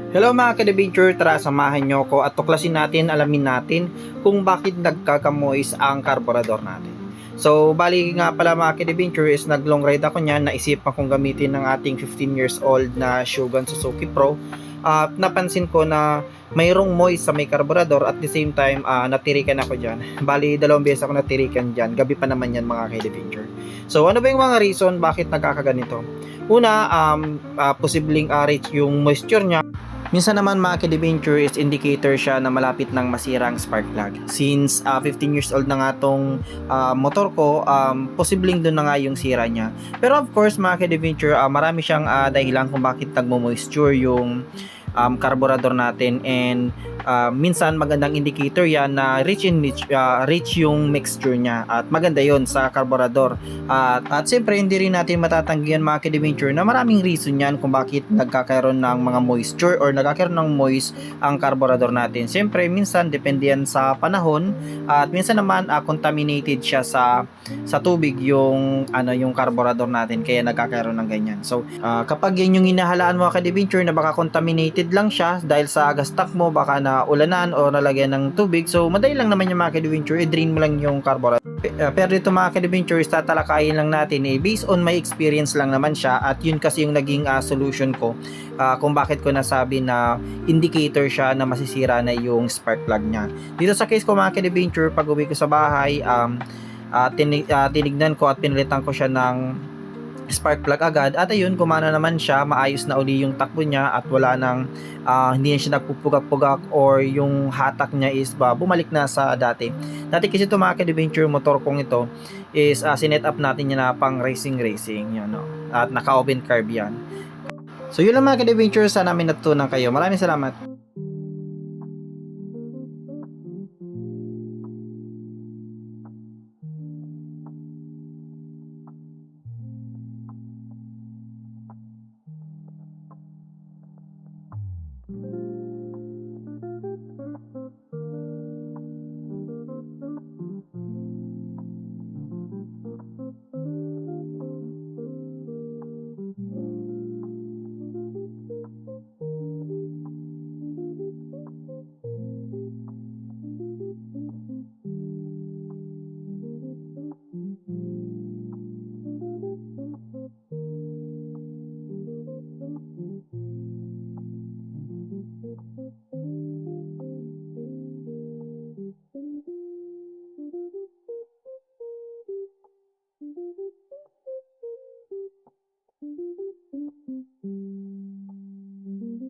Hello mga ka-adventure, tara samahan nyo ko at tuklasin natin, alamin natin kung bakit nagkakamoist ang karburador natin. So, bali nga pala mga ka-adventure is nag-long ride ako niyan, naisipan kong gamitin ng ating 15 years old na Shogun Suzuki Pro. At napansin ko na mayroong moist sa may karburador at the same time natirikan ako dyan. Bali, 2 beses ako natirikan dyan, gabi pa naman yan mga ka-adventure. So, ano ba yung mga reason bakit nagkakaganito? Una, posibleng rich yung moisture niya. Minsan naman mga ka-adventure is indicator siya na malapit ng masirang spark plug. Since 15 years old na nga tong motor ko, posibleng doon na nga yung sira niya. Pero of course mga ka-adventure, marami siyang dahilan kung bakit nagmo-moisture yung carburetor natin, and minsan magandang indicator yan na rich yung mixture niya at maganda yon sa carburetor. At siyempre hindi rin natin matatanggihan mga ka-adventure na maraming reason yan kung bakit nagkakaroon ng mga moisture or nagkakaroon ng moist ang carburetor natin. Siyempre minsan depende yan sa panahon at minsan naman contaminated siya sa tubig yung carburetor natin kaya nagkakaroon ng ganyan. So kapag yan yung hinahalaan mo mga ka-adventure na baka contaminated lang siya dahil sa gas tank mo, baka na ulanan o nalagyan ng tubig, so madali lang naman yung mga ka-adventure, i-drain mo lang yung carburetor. Pero dito mga ka-adventure, tatalakayin lang natin based on my experience lang naman siya at yun kasi yung naging solution ko kung bakit ko nasabi na indicator siya na masisira na yung spark plug niya. Dito sa case ko mga ka-adventure, pag uwi ko sa bahay, tinignan ko at pinalitan ko siya ng spark plug agad at ayun, gumana naman siya, maayos na uli yung takbo niya at wala nang hindi na siya nagpupugak-pugak or yung hatak niya is bumalik na sa dati. Dati kasi ito mga ka-adventure, motor kong ito is sinet up natin yan na pang racing yun, no? At naka open carb yan. So yun lang mga ka-adventure, sana may natutunan kayo. Maraming salamat.